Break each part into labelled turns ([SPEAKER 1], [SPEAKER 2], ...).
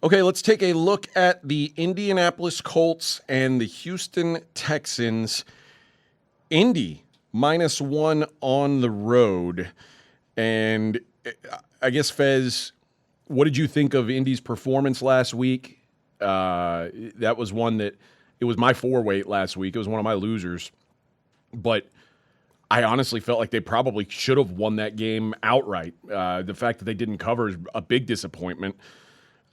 [SPEAKER 1] Okay, let's take a look at the Indianapolis Colts and the Houston Texans. Indy -1 on the road. And I guess, Fez, what did you think of Indy's performance last week? That was one that it was my 4-weight last week. It was one of my losers. But I honestly felt like they probably should have won that game outright. The fact that they didn't cover is a big disappointment.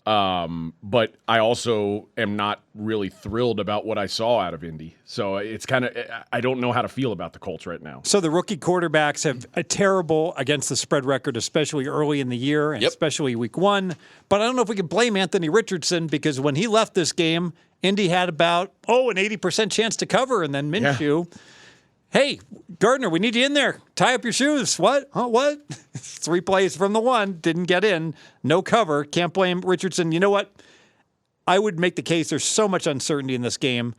[SPEAKER 1] But I also am not really thrilled about what I saw out of Indy. So it's kind of, I don't know how to feel about the Colts right now.
[SPEAKER 2] So the rookie quarterbacks have a terrible against the spread record, especially early in the year and especially week 1. But I don't know if we can blame Anthony Richardson because when he left this game, Indy had about, an 80% chance to cover. And then Minshew, hey, Gardner, we need you in there. Tie up your shoes. What? Huh, what? 3 plays from the 1. Didn't get in. No cover. Can't blame Richardson. You know what? I would make the case there's so much uncertainty in this game.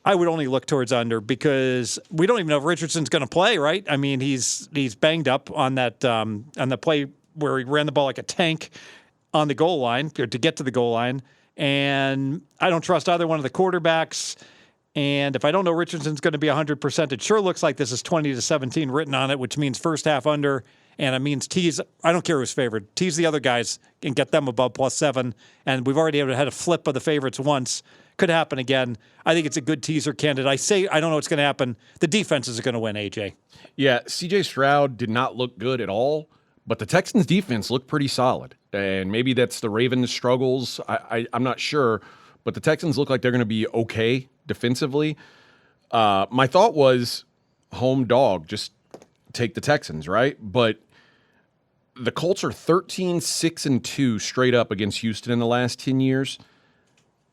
[SPEAKER 2] I would only look towards under because we don't even know if Richardson's going to play, right? I mean, he's banged up on that on the play where he ran the ball like a tank on the goal line or to get to the goal line. And I don't trust either one of the quarterbacks. And if I don't know Richardson's going to be 100%, it sure looks like this is 20-17 written on it, which means first half under, and it means tease. I don't care who's favored. Tease the other guys and get them above +7. And we've already had a flip of the favorites once. Could happen again. I think it's a good teaser candidate. I don't know what's going to happen. The defenses are going to win, AJ.
[SPEAKER 1] Yeah, C.J. Stroud did not look good at all, but the Texans' defense looked pretty solid. And maybe that's the Ravens' struggles. I'm not sure. But the Texans look like they're going to be okay defensively. My thought was home dog, just take the Texans, right? But the Colts are 13-6-2 straight up against Houston in the last 10 years.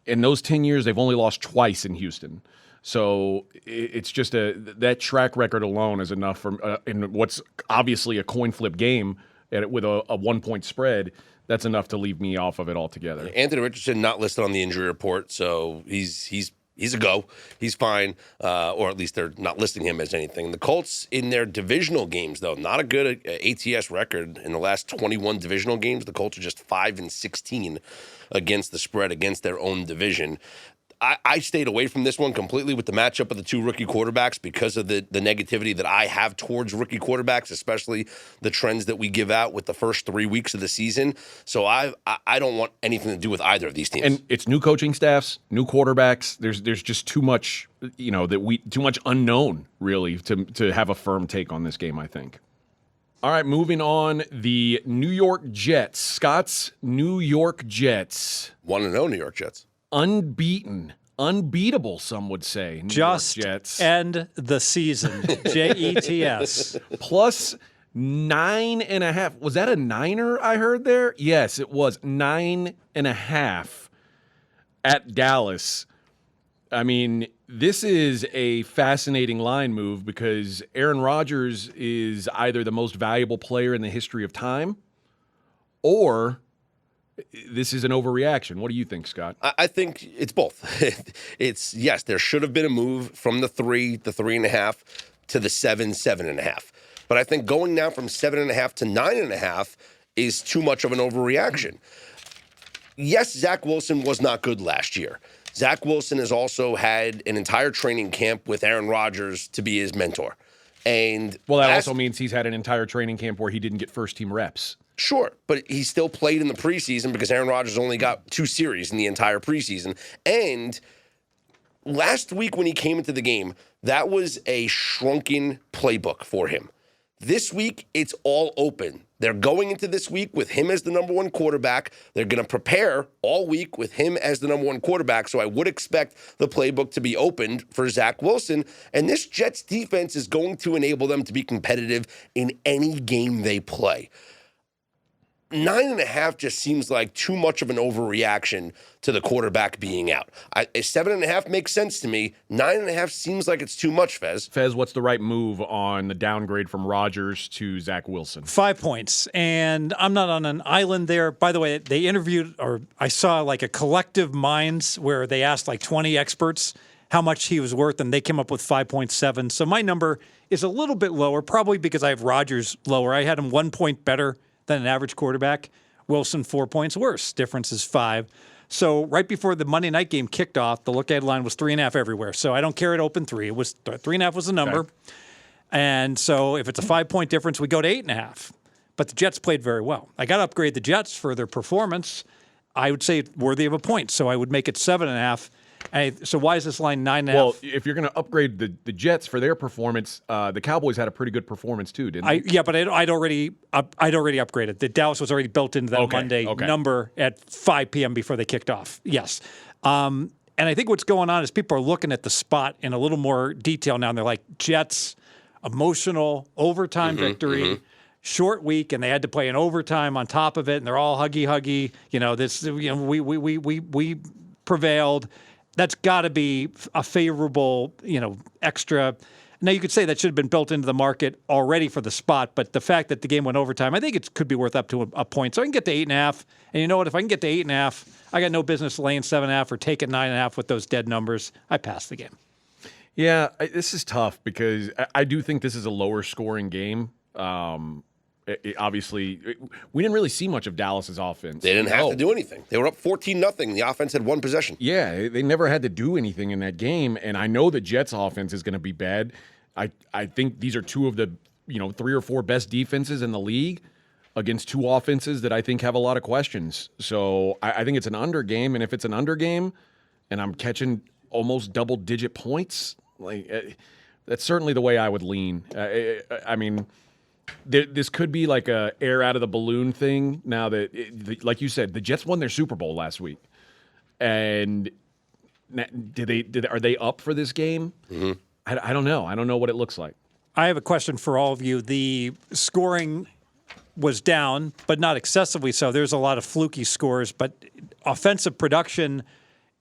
[SPEAKER 1] In those 10 years, they've only lost twice in Houston. So it's just that track record alone is enough for in what's obviously a coin flip game with a 1-point spread. That's enough to leave me off of it altogether.
[SPEAKER 3] Anthony Richardson not listed on the injury report, so he's a go. He's fine, or at least they're not listing him as anything. The Colts in their divisional games, though, not a good ATS record in the last 21 divisional games. The Colts are just 5-16 against the spread against their own division. I stayed away from this one completely with the matchup of the 2 rookie quarterbacks because of the negativity that I have towards rookie quarterbacks, especially the trends that we give out with the first 3 weeks of the season. So I don't want anything to do with either of these teams.
[SPEAKER 1] And it's new coaching staffs, new quarterbacks. There's just too much, too much unknown really to have a firm take on this game, I think. All right, moving on, the New York Jets. Scott's New York Jets.
[SPEAKER 3] 1-0 New York Jets.
[SPEAKER 1] Unbeatable, some would say. New
[SPEAKER 2] Just
[SPEAKER 1] York Jets.
[SPEAKER 2] end the season. JETS.
[SPEAKER 1] Plus 9.5. Was that a niner I heard there? Yes, it was 9.5 at Dallas. I mean, this is a fascinating line move because Aaron Rodgers is either the most valuable player in the history of time or this is an overreaction. What do you think, Scott?
[SPEAKER 3] I think it's both. It's, yes, there should have been a move from the 3.5 to the 7.5. But I think going now from 7.5 to 9.5 is too much of an overreaction. Yes, Zach Wilson was not good last year. Zach Wilson has also had an entire training camp with Aaron Rodgers to be his mentor. And
[SPEAKER 1] that also means he's had an entire training camp where he didn't get first-team reps.
[SPEAKER 3] Sure, but he still played in the preseason because Aaron Rodgers only got 2 series in the entire preseason. And last week when he came into the game, that was a shrunken playbook for him. This week, it's all open. They're going into this week with him as the number 1 quarterback. They're going to prepare all week with him as the number 1 quarterback. So I would expect the playbook to be opened for Zach Wilson. And this Jets defense is going to enable them to be competitive in any game they play. 9.5 just seems like too much of an overreaction to the quarterback being out. 7.5 makes sense to me. 9.5 seems like it's too much, Fez.
[SPEAKER 1] Fez, what's the right move on the downgrade from Rodgers to Zach Wilson?
[SPEAKER 2] 5 points. And I'm not on an island there. By the way, they interviewed, or I saw like a collective minds where they asked like 20 experts how much he was worth, and they came up with 5.7. So my number is a little bit lower, probably because I have Rodgers lower. I had him 1 point better than an average quarterback. Wilson 4 points worse. Difference is 5. So right before the Monday night game kicked off, the look-ahead line was 3.5 everywhere. So I don't care it opened 3. It was 3.5 was the number. Okay. And so if it's a 5-point difference, we go to 8.5. But the Jets played very well. I got to upgrade the Jets for their performance. I would say worthy of a point. So I would make it 7.5. So why is this line 9.5?
[SPEAKER 1] Well, if you're going to upgrade the Jets for their performance, the Cowboys had a pretty good performance too, didn't they?
[SPEAKER 2] Yeah, but I'd already upgraded. The Dallas was already built into that Monday number at 5 p.m. before they kicked off. Yes. And I think what's going on is people are looking at the spot in a little more detail now, and they're like, Jets, emotional, overtime victory. Short week, and they had to play an overtime on top of it, and they're all huggy. We prevailed. That's got to be a favorable, extra. Now, you could say that should have been built into the market already for the spot, but the fact that the game went overtime, I think it could be worth up to a point. So I can get to 8.5. And you know what? If I can get to 8.5, I got no business laying 7.5 or taking 9.5 with those dead numbers. I pass the game.
[SPEAKER 1] Yeah, this is tough because I do think this is a lower scoring game. Obviously, we didn't really see much of Dallas's offense.
[SPEAKER 3] They didn't have to do anything. They were up 14-0. The offense had one possession.
[SPEAKER 1] Yeah, they never had to do anything in that game. And I know the Jets' offense is going to be bad. I think these are two of the 3 or 4 best defenses in the league against two offenses that I think have a lot of questions. So I think it's an under game. And if it's an under game and I'm catching almost double-digit points, that's certainly the way I would lean. I mean, this could be like a air out of the balloon thing. Now that, like you said, the Jets won their Super Bowl last week, and are they up for this game? Mm-hmm. I don't know. I don't know what it looks like.
[SPEAKER 2] I have a question for all of you. The scoring was down, but not excessively so. There's a lot of fluky scores, but offensive production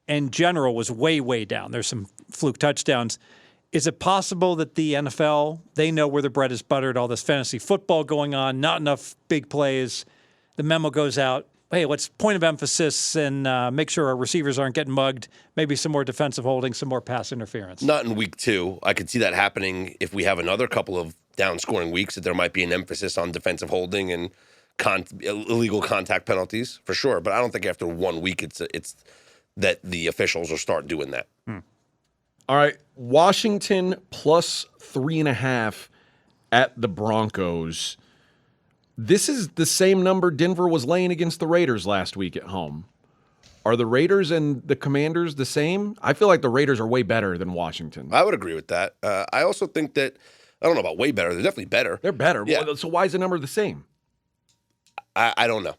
[SPEAKER 2] in general was way, way down. There's some fluke touchdowns. Is it possible that the NFL, they know where the bread is buttered, all this fantasy football going on, not enough big plays, the memo goes out, hey, let's point of emphasis and make sure our receivers aren't getting mugged, maybe some more defensive holding, some more pass interference?
[SPEAKER 3] Not in week 2. I could see that happening if we have another couple of down-scoring weeks, that there might be an emphasis on defensive holding and illegal contact penalties, for sure. But I don't think after 1 week it's that the officials will start doing that.
[SPEAKER 1] All right, Washington plus 3.5 at the Broncos. This is the same number Denver was laying against the Raiders last week at home. Are the Raiders and the Commanders the same? I feel like the Raiders are way better than Washington.
[SPEAKER 3] I would agree with that. I also think that, I don't know about way better, they're definitely better.
[SPEAKER 1] They're better.
[SPEAKER 3] Yeah.
[SPEAKER 1] So why is the number the same?
[SPEAKER 3] I don't know.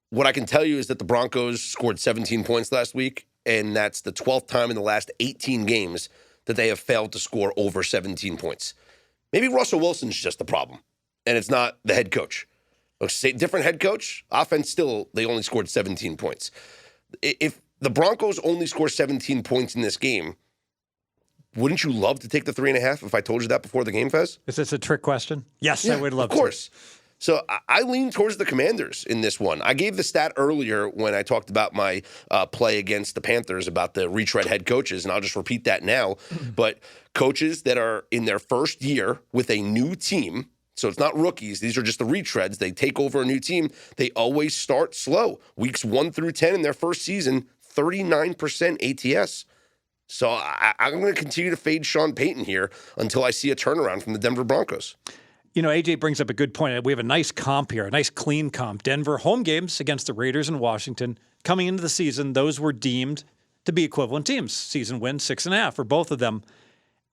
[SPEAKER 3] What I can tell you is that the Broncos scored 17 points last week, and that's the 12th time in the last 18 games that they have failed to score over 17 points. Maybe Russell Wilson's just the problem, and it's not the head coach. Different head coach, offense still, they only scored 17 points. If the Broncos only score 17 points in this game, wouldn't you love to take the 3.5 if I told you that before the game, Fez?
[SPEAKER 2] Is this a trick question? Yes, I would love to.
[SPEAKER 3] Of course. So I lean towards the Commanders in this one. I gave the stat earlier when I talked about my play against the Panthers about the retread head coaches, and I'll just repeat that now. But coaches that are in their first year with a new team, so it's not rookies, these are just the retreads. They take over a new team. They always start slow. Weeks 1 through 10 in their first season, 39% ATS. So I'm going to continue to fade Sean Payton here until I see a turnaround from the Denver Broncos.
[SPEAKER 2] You know, AJ brings up a good point. We have a nice comp here, a nice clean comp. Denver home games against the Raiders and Washington. Coming into the season, those were deemed to be equivalent teams. Season win, 6.5 for both of them.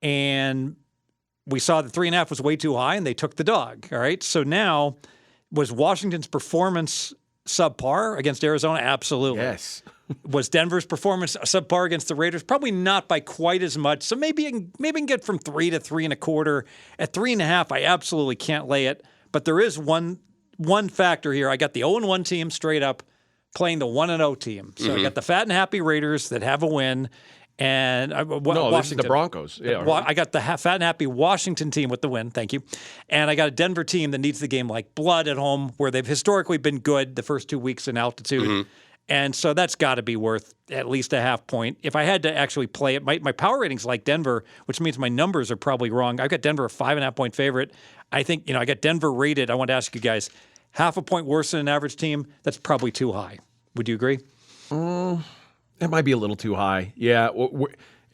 [SPEAKER 2] And we saw that 3.5 was way too high, and they took the dog. All right. So now, was Washington's performance subpar against Arizona? Absolutely.
[SPEAKER 1] Yes.
[SPEAKER 2] Was Denver's performance subpar against the Raiders? Probably not by quite as much. So maybe I can get from 3 to 3.25. At 3.5, I absolutely can't lay it. But there is one factor here. I got the 0-1 team straight up playing the 1-0 team. So I got the fat and happy Raiders that have a win. And Washington.
[SPEAKER 1] This is the Broncos. Yeah,
[SPEAKER 2] I got the fat and happy Washington team with the win. Thank you. And I got a Denver team that needs the game like blood at home, where they've historically been good the first 2 weeks in altitude. And so that's got to be worth at least a half point. If I had to actually play it, my power rating's like Denver, which means my numbers are probably wrong. I've got Denver a 5.5 point favorite. I think, I got Denver rated. I want to ask you guys, half a point worse than an average team, that's probably too high. Would you agree?
[SPEAKER 1] It might be a little too high. Yeah.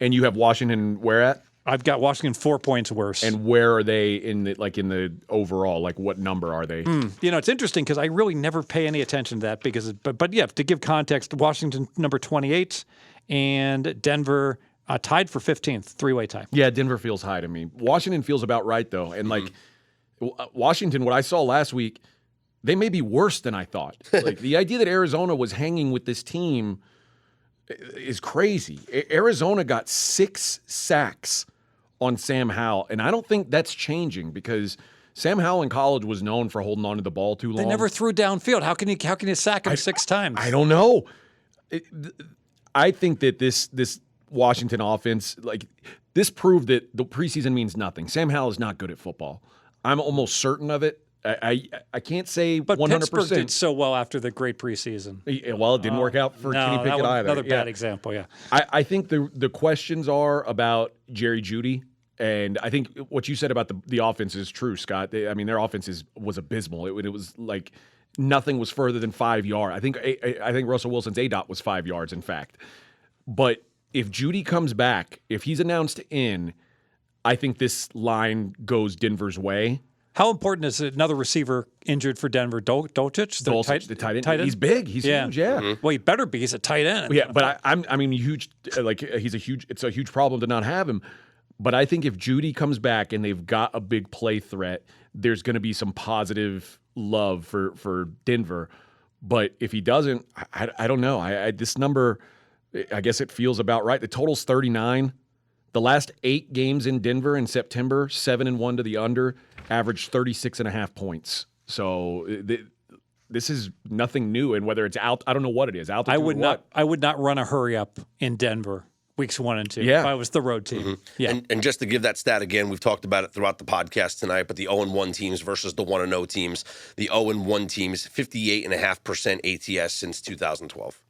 [SPEAKER 1] And you have Washington where at?
[SPEAKER 2] I've got Washington 4 points worse.
[SPEAKER 1] And where are they in the overall? Like, what number are they?
[SPEAKER 2] It's interesting because I really never pay any attention to that because, but yeah, to give context, Washington number 28 and Denver tied for 15th, three-way tie.
[SPEAKER 1] Yeah, Denver feels high to me. Washington feels about right though, and Washington, what I saw last week, they may be worse than I thought. Like the idea that Arizona was hanging with this team is crazy. Arizona got 6 sacks on Sam Howell, and I don't think that's changing because Sam Howell in college was known for holding on to the ball too long.
[SPEAKER 2] They never threw downfield. How can you sack him 6 times?
[SPEAKER 1] I don't know. I think that this Washington offense, this proved that the preseason means nothing. Sam Howell is not good at football. I'm almost certain of it. I can't say 100%.
[SPEAKER 2] But Pittsburgh did so well after the great preseason.
[SPEAKER 1] Well, it didn't work out for Kenny Pickett either.
[SPEAKER 2] Another bad example, yeah.
[SPEAKER 1] I think the questions are about Jerry Jeudy, and I think what you said about the offense is true, Scott. Their offense was abysmal. It was like nothing was further than 5 yards. I think Russell Wilson's ADOT was 5 yards, in fact. But if Jeudy comes back, if he's announced in, I think this line goes Denver's way.
[SPEAKER 2] How important is another receiver injured for Denver? Dolchich?
[SPEAKER 1] The tight end. He's big. He's huge, yeah.
[SPEAKER 2] Mm-hmm. Well, he better be. He's a tight end.
[SPEAKER 1] Yeah, but huge. It's a huge problem to not have him. But I think if Jeudy comes back and they've got a big play threat, there's going to be some positive love for Denver. But if he doesn't, I don't know. This number, I guess it feels about right. The total's 39. The last 8 games in Denver in September, 7-1 to the under, averaged 36.5 points. So this is nothing new. And whether it's out, I don't know what it is. Altitude
[SPEAKER 2] I would not run a hurry up in Denver weeks 1 and 2
[SPEAKER 1] if
[SPEAKER 2] I was the road team.
[SPEAKER 3] Mm-hmm.
[SPEAKER 2] Yeah.
[SPEAKER 3] And just to give that stat again, we've talked about it throughout the podcast tonight, but the 0-1 teams versus the 1-0 teams. The 0-1 teams, 58.5% ATS since 2012.